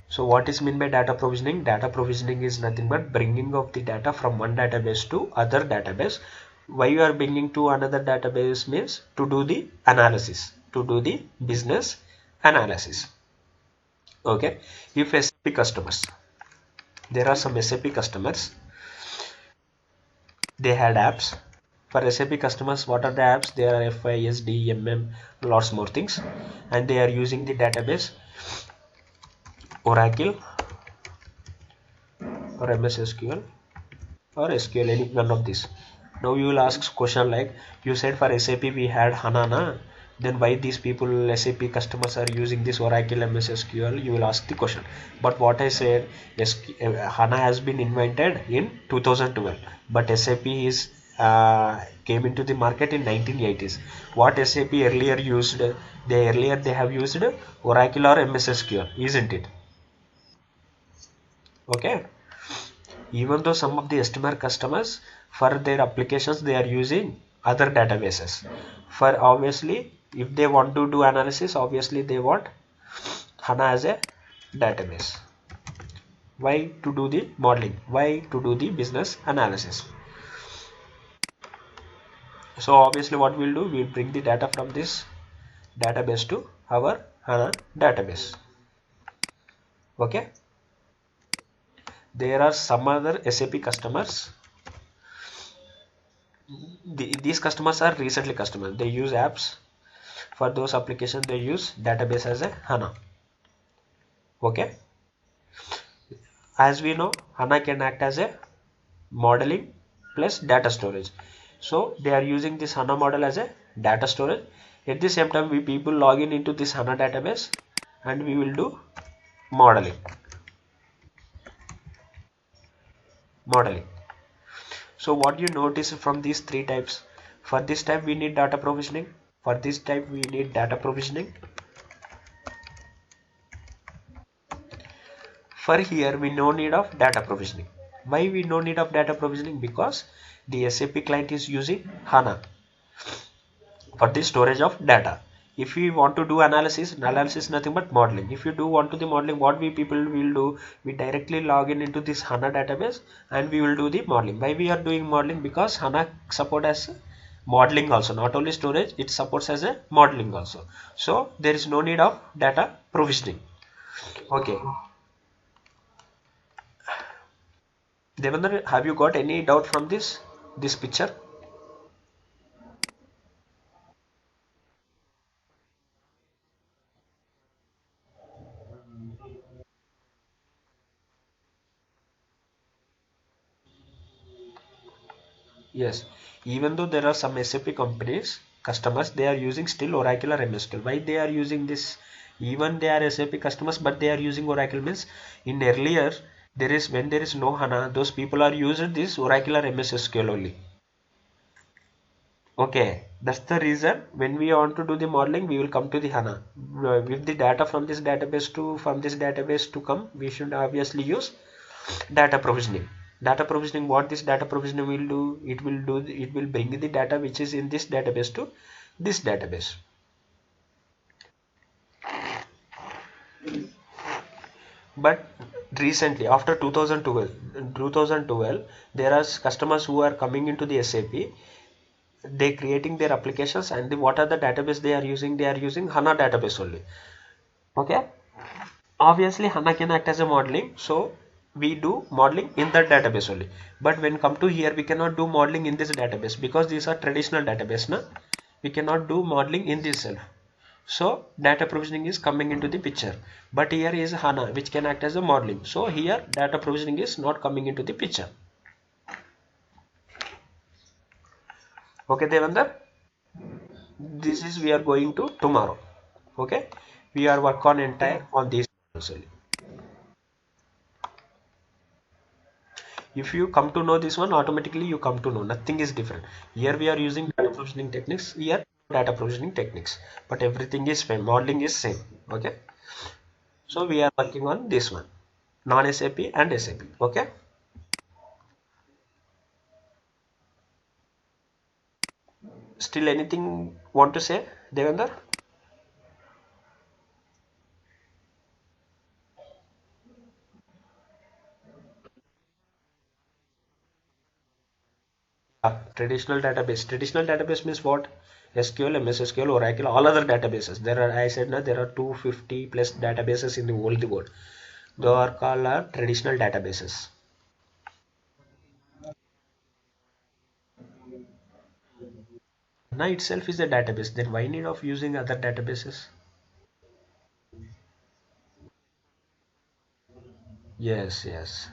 S1: So what is meant by data provisioning? Data provisioning is nothing but bringing of the data from one database to other database. Why you are bringing to another database means to do the analysis, to do the business analysis. Okay. If SAP customers, there are some SAP customers, they had apps. For SAP customers, what are the apps? There are FI, SD, MM, lots more things, and they are using the database Oracle or MS SQL or SQL, any one of these. Now you will ask question like, you said for SAP we had HANA, then why these people SAP customers are using this Oracle MS SQL? You will ask the question. But what I said, HANA has been invented in 2012, but SAP is came into the market in 1980s. What SAP earlier used, they have used Oracle or MS SQL, isn't it? Okay. Even though some of the customer customers for their applications they are using other databases, for obviously if they want to do analysis, obviously they want HANA as a database. Why? To do the modeling, why? To do the business analysis. So obviously what we'll do, we'll bring the data from this database to our HANA database. Okay. There are some other SAP customers. These customers are recently customers, they use apps. For those applications they use database as a HANA. Okay. As we know, HANA can act as a modeling plus data storage. So they are using this HANA model as a data storage. At the same time, we people log in into this HANA database and we will do modeling. Modeling. So what you notice from these three types, for this type we need data provisioning, for this type we need data provisioning. For here we no need of data provisioning. Why we no need of data provisioning? Because the SAP client is using HANA for the storage of data. If we want to do analysis nothing but modeling. If you do want to the modeling, what we people will do, we directly log in into this HANA database and we will do the modeling. Why we are doing modeling? Because HANA support as modeling also, not only storage, it supports as a modeling also. So there is no need of data provisioning. Okay. Devendra, have you got any doubt from this picture? Yes, even though there are some SAP companies, customers, they are using still Oracle or MSQL. Why they are using this? Even they are SAP customers, but they are using Oracle means in earlier there is when there is no HANA, those people are using this Oracle or MS SQL only. Okay, that's the reason when we want to do the modeling, we will come to the HANA. With the data from this database to come, we should obviously use data provisioning. Data provisioning, what this data provisioning will do, it will bring the data which is in this database to this database. But recently after 2012 there are customers who are coming into the SAP, they creating their applications, and what are the database they are using? They are using HANA database only. Okay. Obviously HANA can act as a modeling, so we do modeling in that database only. But when come to here, we cannot do modeling in this database because these are traditional database. Na? We cannot do modeling in this self. So data provisioning is coming into the picture. But here is HANA which can act as a modeling. So here data provisioning is not coming into the picture. Okay, Devendra? This is we are going to tomorrow. Okay? We are work on entire on these only. If you come to know this one, automatically you come to know nothing is different. Here we are using data provisioning techniques, here data provisioning techniques, but everything is same, modeling is same. Okay, so we are working on this one, non-SAP and SAP. Okay, still anything want to say, Devendra? Traditional database means what? SQL, MS SQL, Oracle, all other databases. There are, I said, there are 250 plus databases in the whole world. They are called traditional databases. HANA itself is a database. Then why need of using other databases? Yes, yes.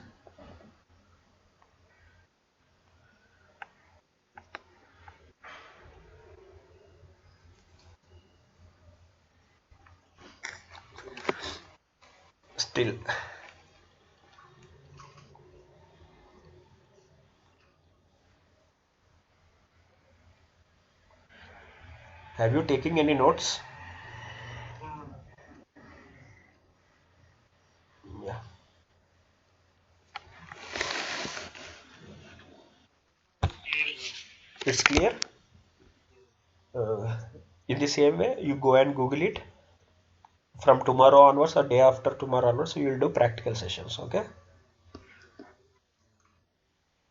S1: Still, have you taken any notes? Yeah, it's clear. Uh, in the same way, you go and Google it from tomorrow onwards or day after tomorrow onwards. You will do practical sessions. Okay.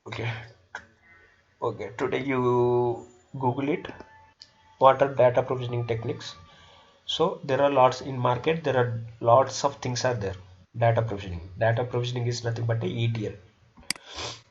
S1: Okay. Okay. Today you Google it. What are data provisioning techniques? So there are lots in market. There are lots of things are there. Data provisioning. Data provisioning is nothing but a ETL.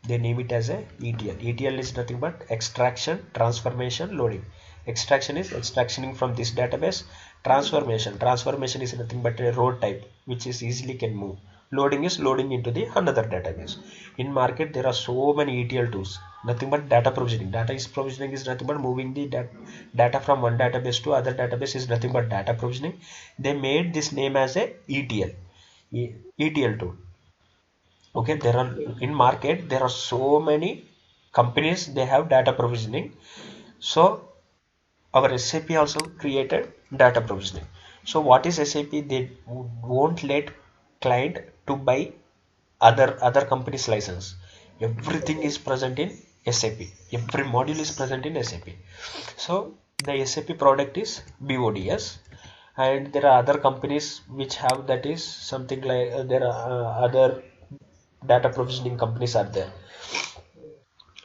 S1: They name it as a ETL. ETL is nothing but extraction, transformation, loading. Extraction is extracting from this database. Transformation is nothing but a row type which is easily can move. Loading is loading into the another database. In market there are so many ETL tools. Nothing but data provisioning. Data is provisioning is nothing but moving the data from one database to other database is nothing but data provisioning. They made this name as a ETL. ETL tool. Okay, there are in market there are so many companies they have data provisioning. So our SAP also created data provisioning. So what is SAP? They won't let client to buy other companies license. Everything is present in SAP. Every module is present in SAP. So the SAP product is BODS, and there are other companies which have that is something like there are other data provisioning companies are there.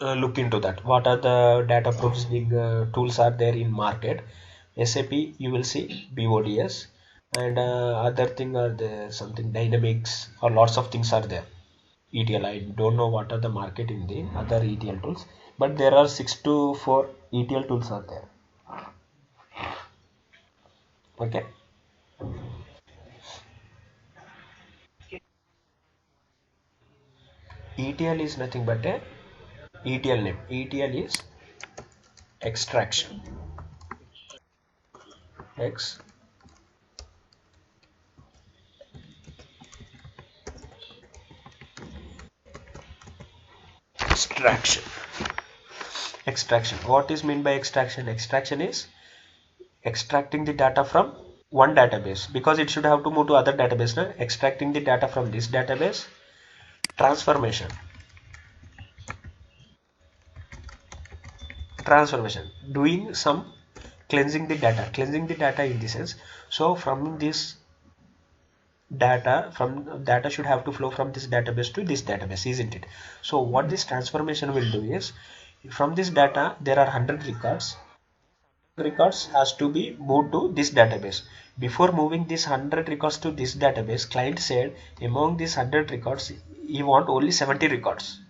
S1: Look into that. What are the data provisioning tools are there in market? SAP, you will see BODS, and other thing are there something Dynamics or lots of things are there. ETL, I don't know what are the market in the other ETL tools, but there are 6 to 4 ETL tools are there. Okay. ETL is nothing but a ETL name. ETL is extraction. Extraction. Extraction. What is meant by extraction? Extraction is extracting the data from one database because it should have to move to other database. No? Extracting the data from this database. Transformation. Transformation. Doing some cleansing the data. Cleansing the data in the sense. So from this data should have to flow from this database to this database, isn't it? So what this transformation will do is from this data there are 100 records has to be moved to this database. Before moving this 100 records to this database, client said among these 100 records, he want only 70 records.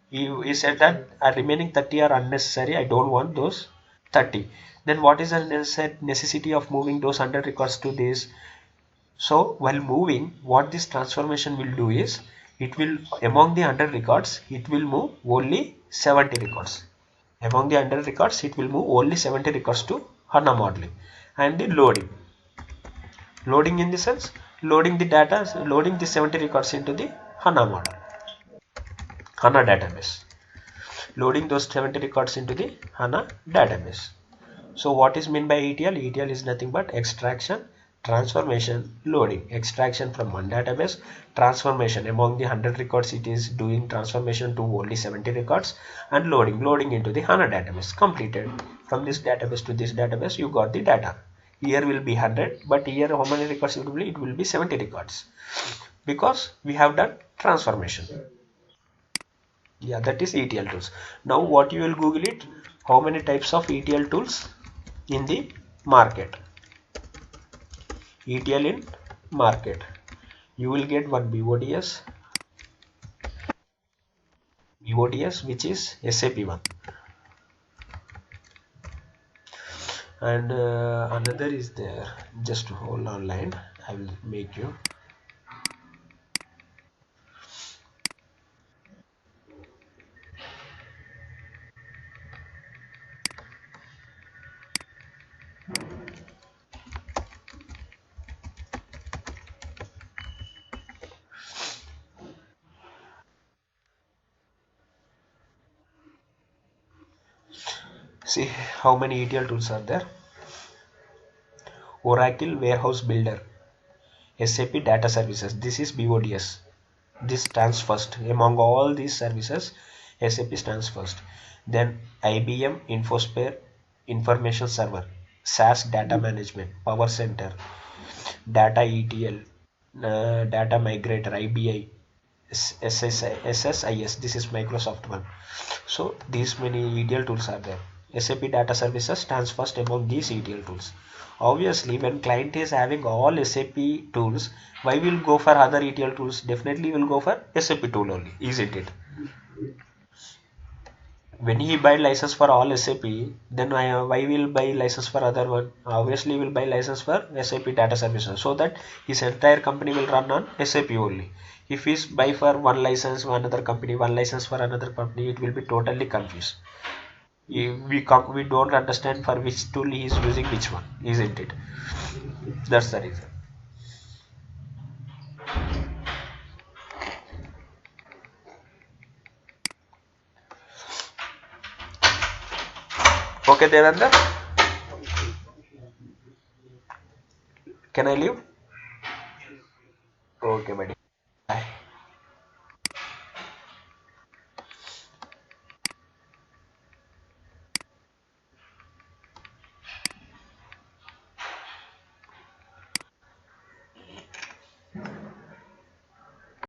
S1: He said that remaining 30 are unnecessary. I don't want those 30. Then what is the necessity of moving those 100 records to this? So while moving, what this transformation will do is, it will among the 100 records, it will move only 70 records. Among the 100 records, it will move only 70 records to HANA modeling. And the loading. Loading in the sense, loading the data, loading the 70 records into the HANA model. HANA database. Loading those 70 records into the HANA database. So what is meant by ETL? ETL is nothing but extraction, transformation, loading. Extraction from one database, transformation among the 100 records, it is doing transformation to only 70 records, and loading into the HANA database. Completed. From this database to this database, you got the data. Here will be 100, but here how many records it will be? It will be 70 records, because we have done transformation. Yeah, that is ETL tools. Now what you will Google it, how many types of ETL tools in the market. ETL in market. You will get one BODS which is SAP one, and another is there. Just hold on line. I will make you. See how many ETL tools are there. Oracle Warehouse Builder, SAP Data Services. This is BODS. This stands first among all these services. SAP stands first. Then IBM InfoSphere Information Server, SAS Data Management, Power Center, Data ETL, Data Migrator, IBI, SSIS. This is Microsoft one. So these many ETL tools are there. SAP Data Services stands first among these ETL tools. Obviously, when client is having all SAP tools, why will go for other ETL tools? Definitely will go for SAP tool only, isn't it? When he buy license for all SAP, then why will buy license for other one? Obviously, will buy license for SAP Data Services, so that his entire company will run on SAP only. If he buy for one license for another company, one license for another company, it will be totally confused. We don't understand for which tool he is using which one, isn't it? That's the reason. Okay, Devendra, can I leave? Okay, buddy.